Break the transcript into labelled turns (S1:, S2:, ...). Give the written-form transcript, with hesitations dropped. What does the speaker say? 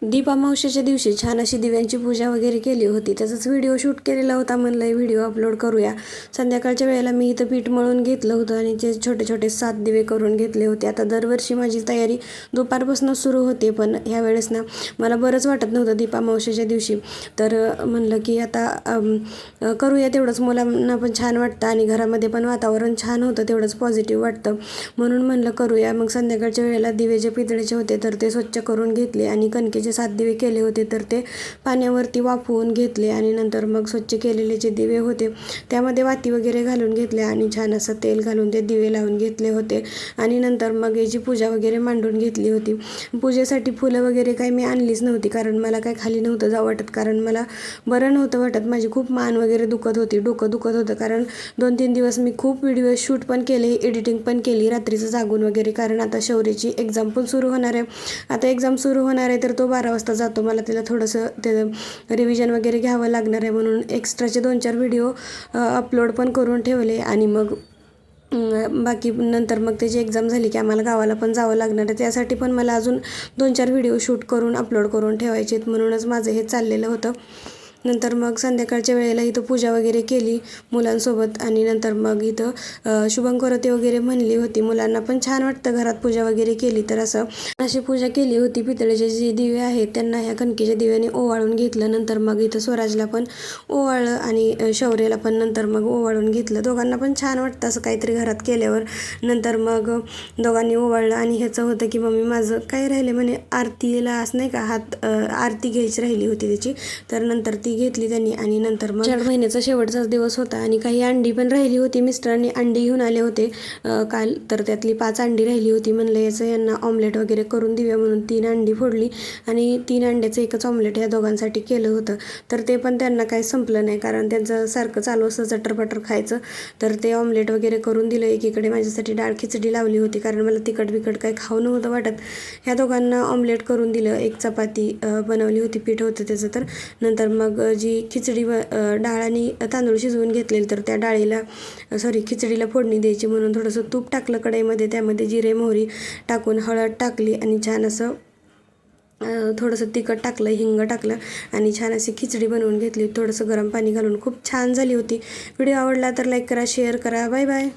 S1: दीपामावशीच्या दिवशी छान अशी दिव्यांची पूजा वगैरे केली होती. त्याचाच व्हिडिओ शूट केलेला होता. म्हणलं व्हिडिओ अपलोड करूया. संध्याकाळच्या वेळेला मी इथं पीठ मळून घेतलं होतं आणि ते छोटे छोटे 7 दिवे करून घेतले होते. आता दरवर्षी माझी तयारी दुपारपासूनच सुरू होते, पण ह्या वेळेस ना मला बरंच वाटत नव्हतं दीपामावशीच्या दिवशी. तर म्हणलं की आता करूया, तेवढंच मुलांना पण छान वाटतं आणि घरामध्ये पण वातावरण छान होतं, तेवढंच पॉझिटिव्ह वाटतं, म्हणून म्हणलं करूया. मग संध्याकाळच्या वेळेला दिवे जे पितळेचे होते तर ते स्वच्छ करून घेतले आणि कणकेचे 7 दिवे केले होते तर ते पाण्यावरती वाफवून घेतले आणि नंतर मग स्वच्छ केलेले जे दिवे होते त्यामध्ये वाती वगैरे घालून घेतले आणि छान असं तेल घालून ते दिवे लावून घेतले होते. आणि नंतर मग याची पूजा वगैरे मांडून घेतली होती. पूजेसाठी फुलं वगैरे काही मी आणलीच नव्हती, कारण मला काय खाली नव्हतं जावं वाटत, कारण मला बरं नव्हतं वाटत. माझी खूप मान वगैरे दुखत होती, डोकं दुखत होतं, कारण 2-3 दिवस मी खूप व्हिडिओ शूट पण केले, एडिटिंग पण केली रात्रीचं जागून वगैरे, कारण आता शौर्याची एक्झाम पण सुरू होणार आहे. आता एक्झाम सुरू होणार आहे तर तो 12 वाजता जातो. मला त्याला थोडंसं ते रिव्हिजन वगैरे घ्यावं लागणार आहे, म्हणून एक्स्ट्राचे 2-4 व्हिडिओ अपलोड पण करून ठेवले. आणि मग बाकी नंतर मग त्याची एक्झाम झाली की आम्हाला गावाला पण जावं लागणार आहे, त्यासाठी पण मला अजून 2-4 व्हिडिओ शूट करून अपलोड करून ठेवायचे आहेत, म्हणूनच माझं हे चाललेलं होतं. नंतर मग संध्याकाळच्या वेळेला इथं पूजा वगैरे केली मुलांसोबत आणि नंतर मग इथं शुभंकरोती वगैरे म्हणली होती. मुलांना पण छान वाटतं घरात पूजा वगैरे केली तर. अशी पूजा केली होती. पितळेचे जे दिवे आहेत त्यांना ह्या कणकेच्या दिव्याने ओवाळून घेतलं. नंतर मग इथं स्वराजला पण ओवाळलं आणि शौर्याला पण नंतर मग ओवाळून घेतलं. दोघांना पण छान वाटतं असं काहीतरी घरात केल्यावर. नंतर मग दोघांनी ओवाळलं आणि ह्याचं होतं की मम्मी माझं काय राहिले म्हणे, आरतीला असं नाही का हात आरती घ्यायची राहिली होती त्याची, तर नंतर ती घेतली त्यांनी. आणि नंतर मग 4 महिन्याचा शेवटचाच दिवस होता आणि काही अंडी पण राहिली होती. मिस्टरांनी अंडी घेऊन आले होते काल, तर त्यातली 5 अंडी राहिली होती. म्हणलं याचं यांना ऑमलेट वगैरे करून देऊया, म्हणून 3 अंडी फोडली आणि 3 अंड्याचं एकच ऑमलेट या दोघांसाठी केलं होतं. तर ते पण त्यांना काही संपलं नाही, कारण त्यांचं सारखं चालू असं चटरपटर खायचं. तर ते ऑमलेट वगैरे करून दिलं. एकीकडे माझ्यासाठी डाळ खिचडी लावली होती, कारण मला तिखट बिकट काही खाऊ नव्हतं वाटत. ह्या दोघांना ऑमलेट करून दिलं. एक चपाती बनवली होती, पीठ होतं त्याचं. तर नंतर मग जी खिचडी डाळ आणि तांदूळ शिजवून घेतलेले, तर त्या खिचडीला फोडणी द्यायची म्हणून थोडंसं तूप टाकलं कढईमध्ये, त्यामध्ये जिरे मोहरी टाकून हळद टाकली आणि छान असं थोडंसं तिखट टाकलं, हिंग टाकलं आणि छान अशी खिचडी बनवून घेतली. थोडंसं गरम पाणी घालून खूप छान झाली होती. व्हिडिओ आवडला तर लाईक करा, शेअर करा. Bye bye.